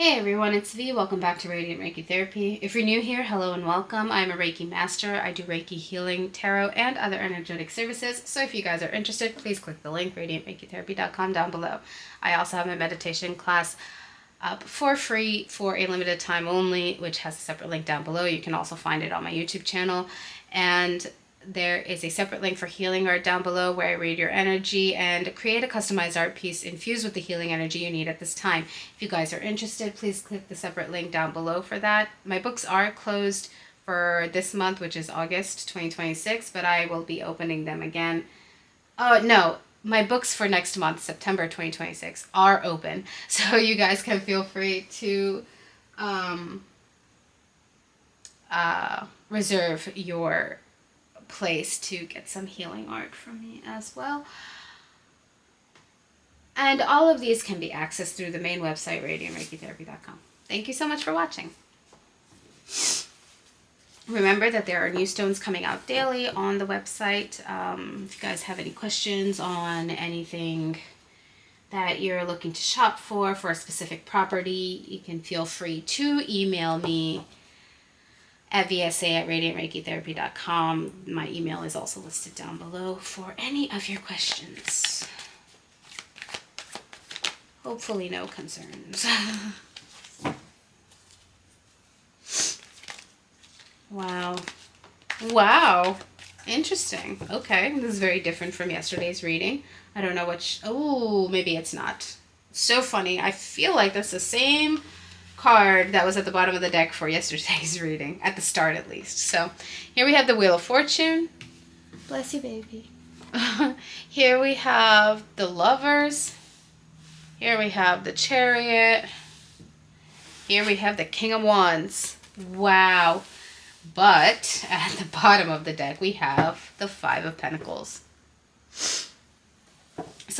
Hey everyone, it's V. Welcome back to Radiant Reiki Therapy. If you're new here, hello and welcome. I'm a Reiki master. I do Reiki healing, tarot, and other energetic services. So if you guys are interested, please click the link, radiantreikitherapy.com, down below. I also have a meditation class up for free for a limited time only, which has a separate link down below. You can also find it on my YouTube channel. And there is a separate link for healing art down below where I read your energy and create a customized art piece infused with the healing energy you need at this time. If you guys are interested, please click the separate link down below for that. My books are closed for this month, which is August 2026, but I will be opening them again. Oh, no. My books for next month, September 2026, are open. So you guys can feel free to reserve your place to get some healing art from me as well. And all of these can be accessed through the main website, radiantreikitherapy.com. Thank you so much for watching. Remember that there are new stones coming out daily on the website. If you guys have any questions on anything that you're looking to shop for a specific property, you can feel free to email me at vsa@radiantreikitherapy.com. My email is also listed down below for any of your questions. Hopefully no concerns. Wow. Wow. Interesting. Okay. This is very different from yesterday's reading. I don't know which... Oh, maybe it's not. So funny. I feel like that's the same card that was at the bottom of the deck for yesterday's reading, at the start at least. So here we have the Wheel of Fortune. Bless you, baby. Here we have the Lovers. Here we have the Chariot. Here we have the King of Wands. Wow. But at the bottom of the deck we have the Five of Pentacles. So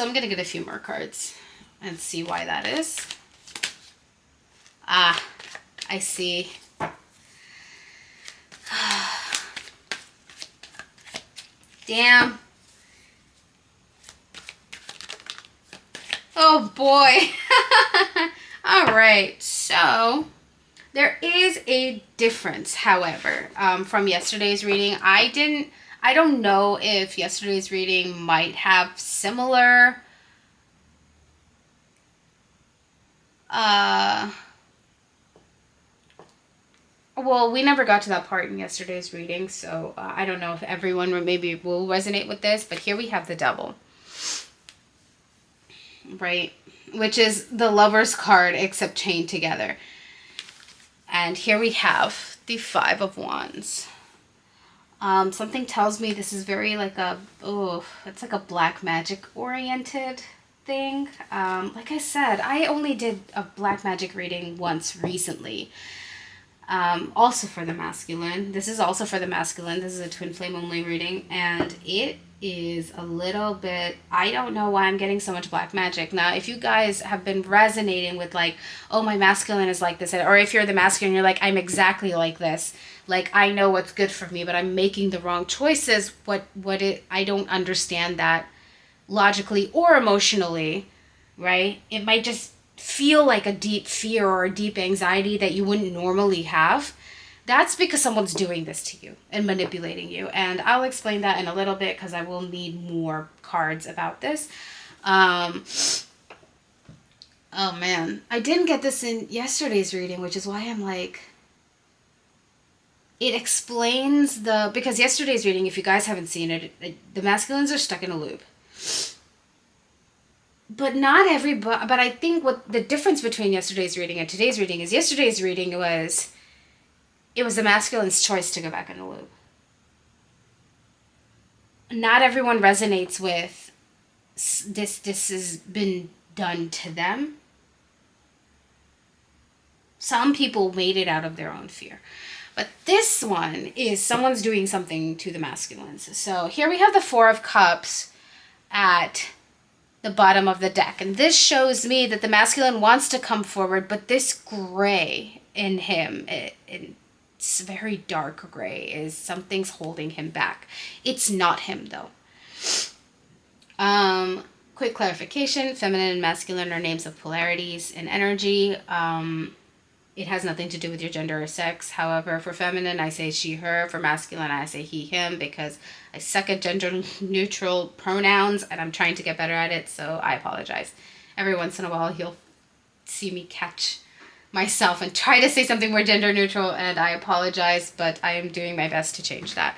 I'm going to get a few more cards and see why that is. Ah, I see. Damn. Oh boy. All right. So there is a difference, however, from yesterday's reading. I don't know if yesterday's reading might have similar well, we never got to that part in yesterday's reading, so I don't know if everyone maybe will resonate with this, but here we have the Devil, right? Which is the Lover's card, except chained together. And here we have the Five of Wands. Something tells me this is very like it's like a black magic oriented thing. Like I said, I only did a black magic reading once recently. Also for the masculine. This is also for the masculine. This is a twin flame only reading, and it is a little bit... I don't know why I'm getting so much black magic. Now, if you guys have been resonating with like, oh, my masculine is like this, or if you're the masculine, you're like, I'm exactly like this. Like, I know what's good for me, but I'm making the wrong choices. I don't understand that logically or emotionally, right? It might just feel like a deep fear or a deep anxiety that you wouldn't normally have. That's because someone's doing this to you and manipulating you. And I'll explain that in a little bit because I will need more cards about this. Oh man, I didn't get this in yesterday's reading, which is why I'm like... It explains because yesterday's reading, if you guys haven't seen it, the masculines are stuck in a loop. But not everybody. But I think what the difference between yesterday's reading and today's reading is yesterday's reading was... It was the masculine's choice to go back in the loop. Not everyone resonates with this. This has been done to them. Some people made it out of their own fear. But this one is someone's doing something to the masculines. So here we have the Four of Cups at the bottom of the deck. And this shows me that the masculine wants to come forward, but this gray in him, it's very dark gray, is something's holding him back. It's not him though. quick clarification, feminine and masculine are names of polarities in energy. It has nothing to do with your gender or sex. However, for feminine, I say she, her. For masculine, I say he, him, because I suck at gender neutral pronouns and I'm trying to get better at it, so I apologize. Every once in a while, you'll see me catch myself and try to say something more gender neutral, and I apologize, but I am doing my best to change that.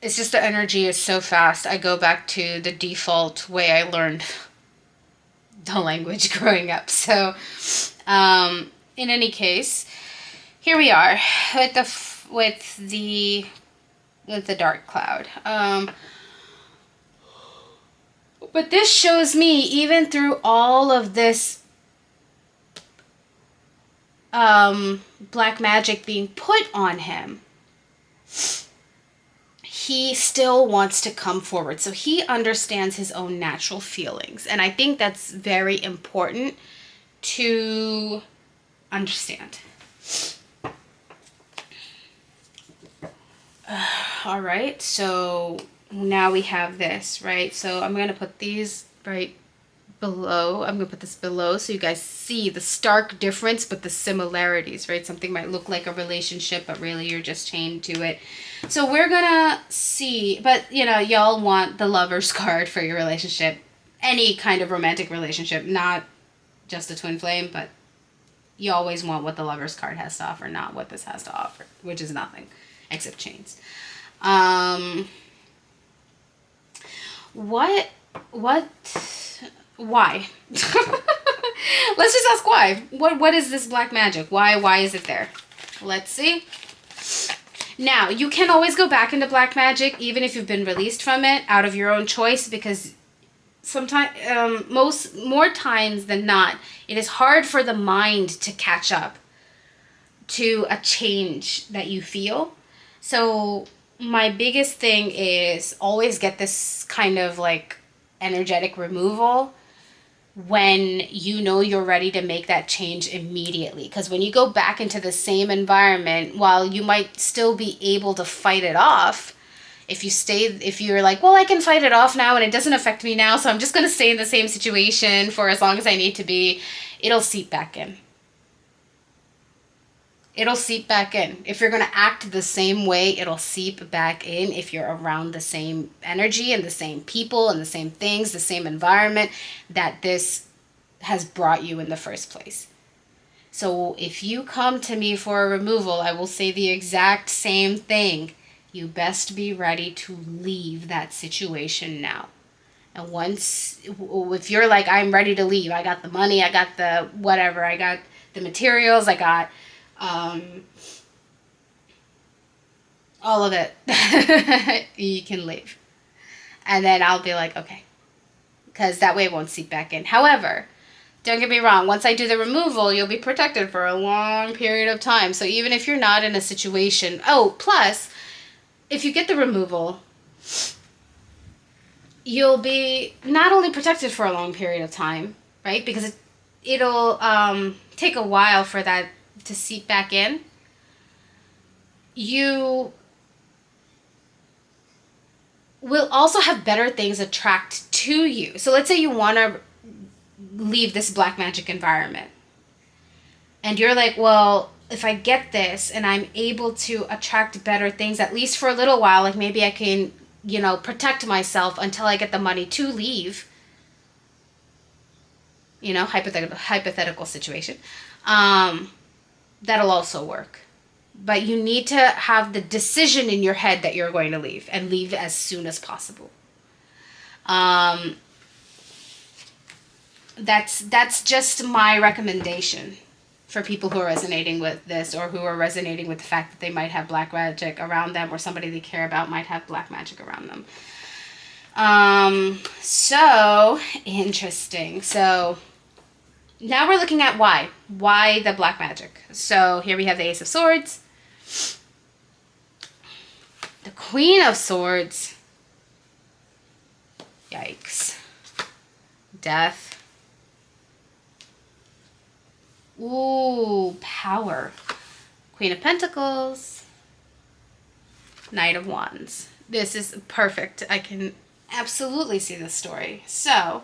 It's just the energy is so fast. I go back to the default way I learned the language growing up. So, in any case, here we are with the dark cloud. But this shows me, even through all of this black magic being put on him, he still wants to come forward. So he understands his own natural feelings. And I think that's very important to understand. All right, so now we have this, right? So I'm going to put these right below. I'm going to put this below so you guys see the stark difference, but the similarities, right? Something might look like a relationship, but really you're just chained to it. So we're going to see, but you know, y'all want the Lover's card for your relationship, any kind of romantic relationship, not just a twin flame, but you always want what the Lover's card has to offer, not what this has to offer, which is nothing except chains. Why? Let's just ask why. What is this black magic? Why is it there? Let's see. Now, you can always go back into black magic even if you've been released from it out of your own choice, because sometimes more times than not, it is hard for the mind to catch up to a change that you feel. So my biggest thing is always get this kind of like energetic removal when you know you're ready to make that change immediately. Because when you go back into the same environment, while you might still be able to fight it off, if you're like, well, I can fight it off now and it doesn't affect me now, so I'm just going to stay in the same situation for as long as I need to be, it'll seep back in. It'll seep back in. If you're going to act the same way, it'll seep back in if you're around the same energy and the same people and the same things, the same environment that this has brought you in the first place. So if you come to me for a removal, I will say the exact same thing. You best be ready to leave that situation now. And if you're like, I'm ready to leave, I got the money, I got the whatever, I got the materials, I got all of it, you can leave. And then I'll be like, okay, because that way it won't seep back in. However, don't get me wrong, once I do the removal, you'll be protected for a long period of time. So even if you're not in a situation, plus, if you get the removal, you'll be not only protected for a long period of time, right? Because it'll take a while for that to seep back in. You will also have better things attract to you. So let's say you want to leave this black magic environment. And you're like, well, if I get this and I'm able to attract better things, at least for a little while, like maybe I can, protect myself until I get the money to leave. Hypothetical situation. That'll also work. But you need to have the decision in your head that you're going to leave, and leave as soon as possible. That's just my recommendation for people who are resonating with this, or who are resonating with the fact that they might have black magic around them, or somebody they care about might have black magic around them. So interesting. So now we're looking at why the black magic. So here we have the Ace of Swords, the Queen of Swords, yikes, Death, ooh, Power, Queen of Pentacles, Knight of Wands. This is perfect. I can absolutely see this story. So,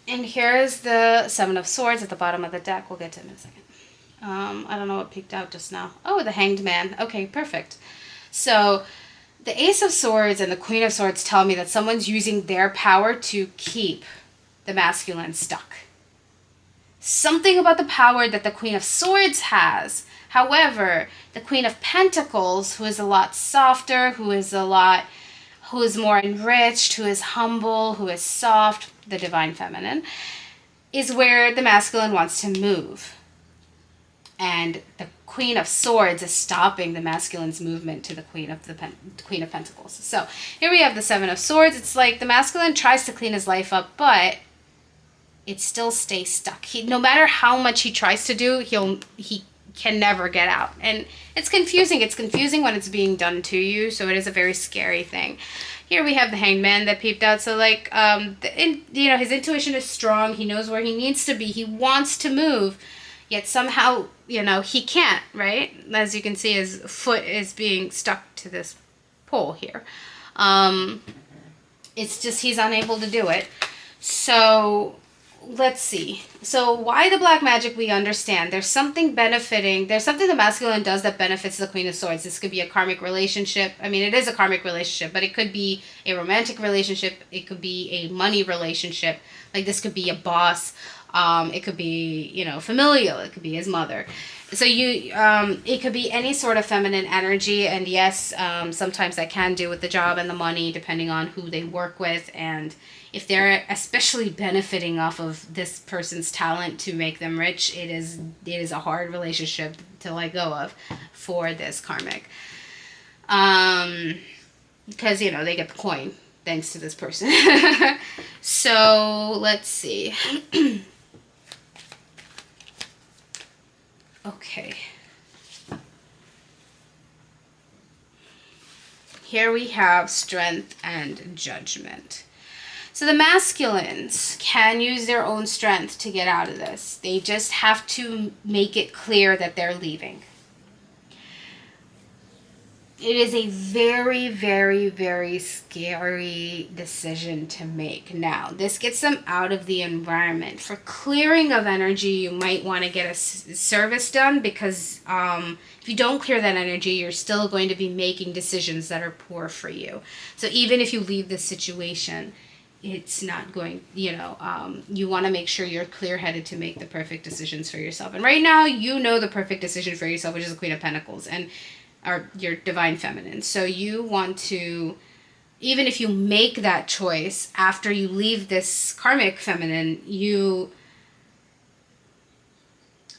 and here's the Seven of Swords at the bottom of the deck. We'll get to it in a second. I don't know what peeked out just now. Oh, the Hanged Man. Okay, perfect. So, the Ace of Swords and the Queen of Swords tell me that someone's using their power to keep the masculine stuck. Something about the power that the Queen of Swords has. However, the Queen of Pentacles, who is a lot softer, who is more enriched, who is humble, who is soft, the divine feminine, is where the masculine wants to move. And the Queen of Swords is stopping the masculine's movement to the Queen of Pentacles. So here we have the Seven of Swords. It's like the masculine tries to clean his life up, but it still stays stuck. No matter how much he tries to do, he can never get out. And it's confusing. It's confusing when it's being done to you, so it is a very scary thing. Here we have the Hanged Man that peeped out. So like, his intuition is strong. He knows where he needs to be. He wants to move, yet somehow, he can't, right? As you can see, his foot is being stuck to this pole here. It's just he's unable to do it. So let's see. So why the black magic, we understand. There's something the masculine does that benefits the Queen of Swords. This could be a karmic relationship. I mean, it is a karmic relationship, but it could be a romantic relationship. It could be a money relationship. Like this could be a boss. It could be, familial. It could be his mother. So it could be any sort of feminine energy. And yes, sometimes that can do with the job and the money, depending on who they work with. And if they're especially benefiting off of this person's talent to make them rich, it is a hard relationship to let go of for this karmic. Because, they get the coin thanks to this person. So let's see. Okay. Here we have Strength and Judgment. So the masculines can use their own strength to get out of this. They just have to make it clear that they're leaving. It is a very, very, very scary decision to make. Now, this gets them out of the environment. For clearing of energy, you might want to get a service done because if you don't clear that energy, you're still going to be making decisions that are poor for you. So even if you leave this situation, it's not going, you want to make sure you're clear-headed to make the perfect decisions for yourself. And right now, the perfect decision for yourself, which is the Queen of Pentacles. And or your divine feminine. So you want to, even if you make that choice after you leave this karmic feminine, you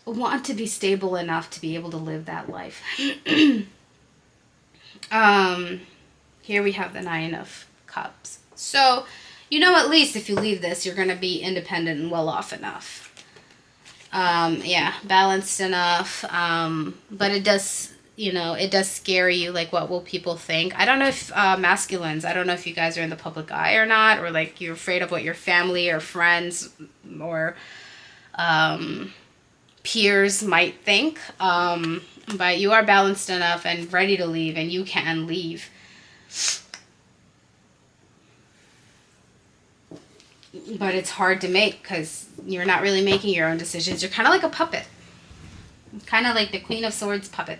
want to be stable enough to be able to live that life. Here we have the Nine of Cups. So, at least if you leave this, you're going to be independent and well off enough. Balanced enough. But it does scare you, like, what will people think? I don't know if masculines, I don't know if you guys are in the public eye or not, or like you're afraid of what your family or friends or peers might think. But you are balanced enough and ready to leave, and you can leave. But it's hard to make because you're not really making your own decisions. You're kind of like a puppet. Kind of like the Queen of Swords puppet.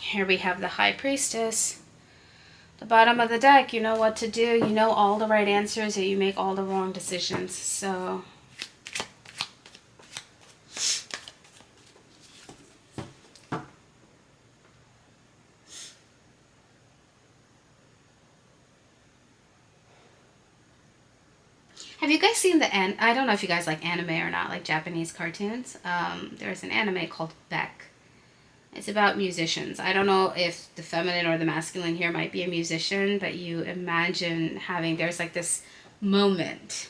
Here we have the High Priestess. The bottom of the deck, you know what to do. You know all the right answers, or you make all the wrong decisions. So have you guys seen I don't know if you guys like anime or not, like Japanese cartoons. There's an anime called Beck. It's about musicians. I don't know if the feminine or the masculine here might be a musician, but you imagine there's like this moment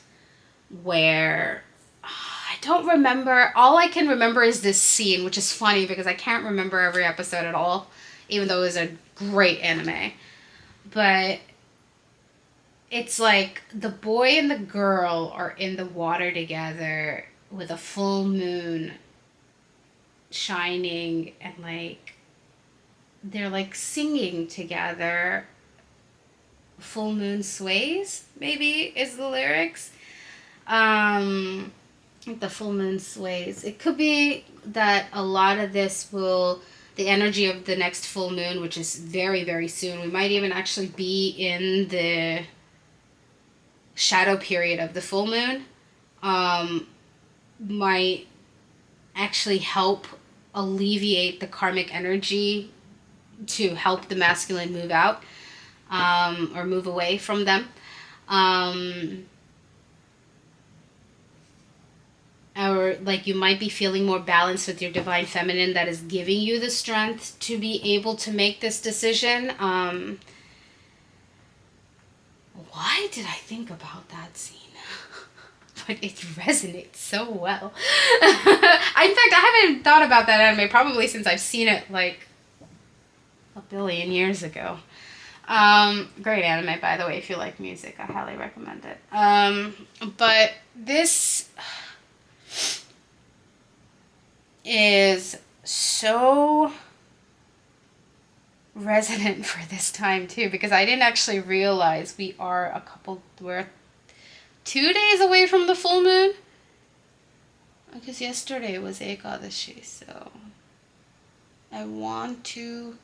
where I don't remember. All I can remember is this scene, which is funny because I can't remember every episode at all, even though it was a great anime. But it's like the boy and the girl are in the water together with a full moon shining, and like they're like singing together, full moon sways, maybe is the lyrics. The full moon sways. It could be that a lot of this will, the energy of the next full moon, which is very, very soon. We might even actually be in the shadow period of the full moon. Might actually help alleviate the karmic energy to help the masculine move out, or move away from them. Or like you might be feeling more balanced with your divine feminine that is giving you the strength to be able to make this decision. Why did I think about that scene? But it resonates so well. In fact, I haven't thought about that anime probably since I've seen it like a billion years ago. Great anime, by the way. If you like music, I highly recommend it. But this is so resonant for this time too, because I didn't actually realize we're 2 days away from the full moon. Because yesterday was Ekadashi, so I want to...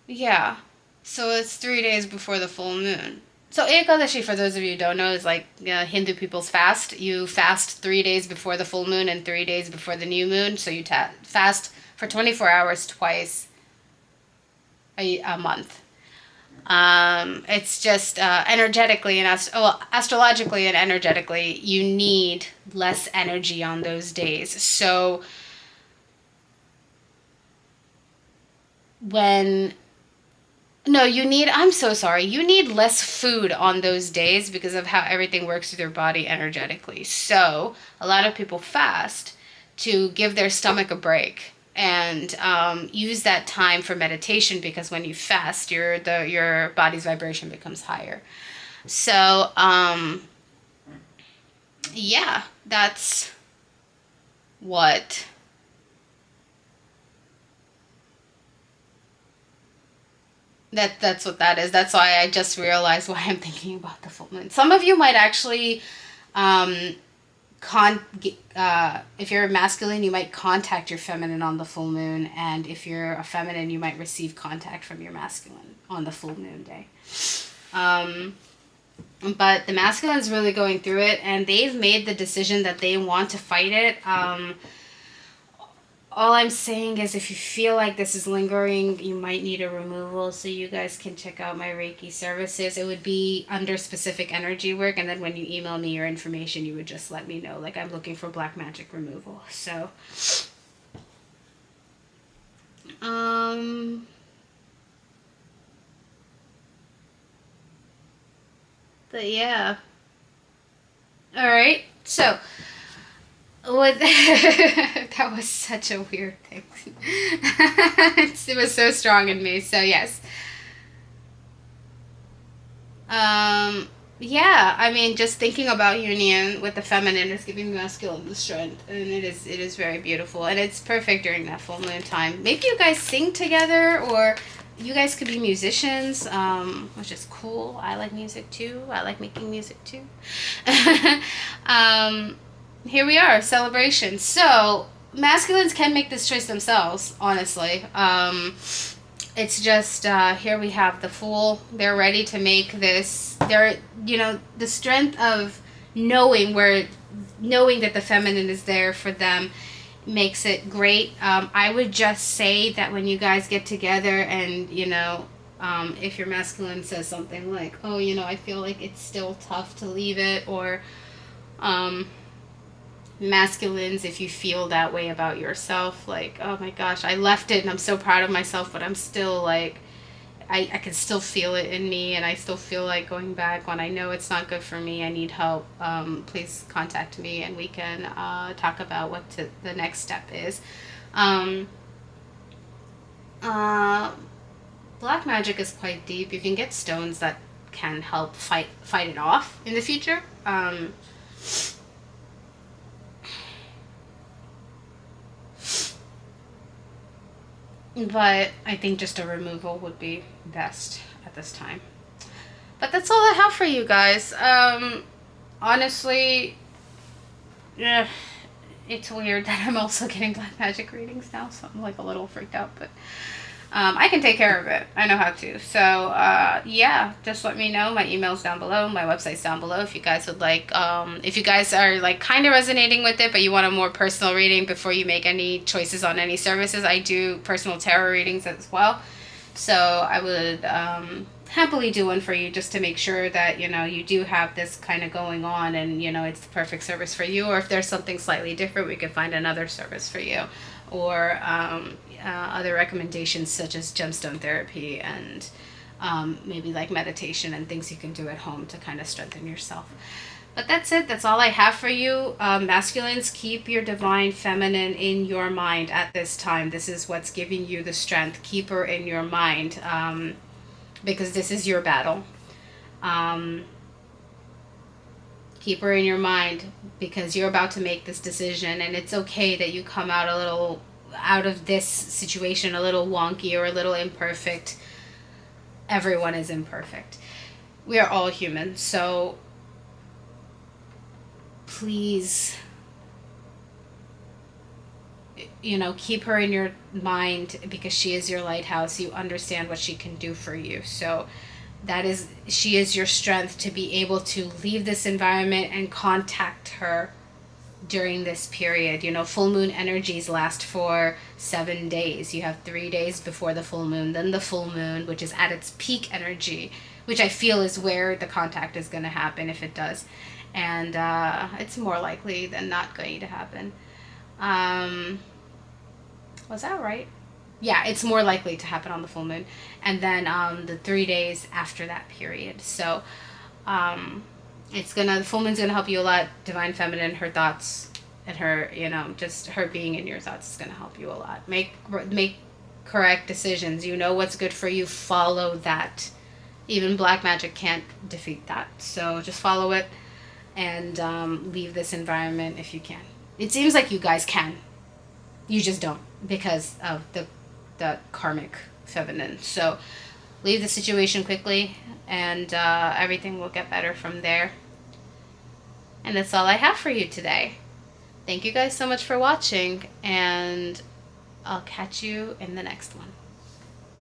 Yeah, so it's 3 days before the full moon. So Ekadashi, for those of you who don't know, is like Hindu people's fast. You fast 3 days before the full moon and 3 days before the new moon. So you fast for 24 hours twice a month. It's just energetically and astrologically and energetically, you need less energy on those days. So I'm so sorry. You need less food on those days because of how everything works with your body energetically. So a lot of people fast to give their stomach a break and use that time for meditation, because when you fast, your body's vibration becomes higher. So yeah, that's what that's what that is. That's why I just realized why I'm thinking about the full moon. Some of you might actually if you're masculine, you might contact your feminine on the full moon, and if you're a feminine, you might receive contact from your masculine on the full moon day. But the masculine's really going through it, and they've made the decision that they want to fight it. All I'm saying is if you feel like this is lingering, you might need a removal, so you guys can check out my Reiki services. It would be under specific energy work, and then when you email me your information, you would just let me know. Like, I'm looking for black magic removal. So, but yeah. Alright, so... What? That was such a weird thing. It was so strong in me. So yes. Yeah. I mean, just thinking about union with the feminine is giving the masculine the strength, and it is very beautiful, and it's perfect during that full moon time. Maybe you guys sing together, or you guys could be musicians, which is cool. I like music too. I like making music too. Here we are, celebration. So, masculines can make this choice themselves, honestly. It's just, here we have the Fool. They're ready to make this. They're, the strength of knowing that the feminine is there for them makes it great. I would just say that when you guys get together and, if your masculine says something like, oh, I feel like it's still tough to leave it, or, masculines, if you feel that way about yourself, like, oh my gosh, I left it and I'm so proud of myself, but I'm still like, I can still feel it in me, and I still feel like going back when I know it's not good for me. I need help. Please contact me and we can talk about what the next step is. Black magic is quite deep. You can get stones that can help fight it off in the future. But I think just a removal would be best at this time. But that's all I have for you guys. Honestly, yeah, it's weird that I'm also getting black magic readings now, so I'm like a little freaked out, but I can take care of it. I know how to. So, yeah, just let me know. My email's down below. My website's down below. If you guys would like, if you guys are like kind of resonating with it, but you want a more personal reading before you make any choices on any services, I do personal tarot readings as well. So I would happily do one for you just to make sure that, you know, you do have this kind of going on and, you know, it's the perfect service for you. Or if there's something slightly different, we could find another service for you. Or other recommendations such as gemstone therapy and maybe like meditation and things you can do at home to kind of strengthen yourself. But that's it. That's all I have for you. Masculines, keep your divine feminine in your mind at this time. This is what's giving you the strength. Keep her in your mind because this is your battle. Um, Keep her in your mind because you're about to make this decision, and it's okay that you come out a little out of this situation a little wonky or a little imperfect. Everyone is imperfect. We are all human, so please, you know, keep her in your mind because she is your lighthouse. You understand what she can do for you. So she is your strength to be able to leave this environment and contact her during this period. You know, full moon energies last for 7 days. You have 3 days before the full moon, then the full moon, which is at its peak energy, which I feel is where the contact is going to happen if it does. And it's more likely than not going to happen. Was that right? Yeah, it's more likely to happen on the full moon. And then the 3 days after that period. So the full moon's gonna help you a lot. Divine feminine, her thoughts and her, you know, just her being in your thoughts is gonna help you a lot. Make correct decisions. You know what's good for you. Follow that. Even black magic can't defeat that. So just follow it and leave this environment if you can. It seems like you guys can. You just don't because of the karmic feminine. So leave the situation quickly and everything will get better from there. And that's all I have for you today. Thank you guys so much for watching, and I'll catch you in the next one.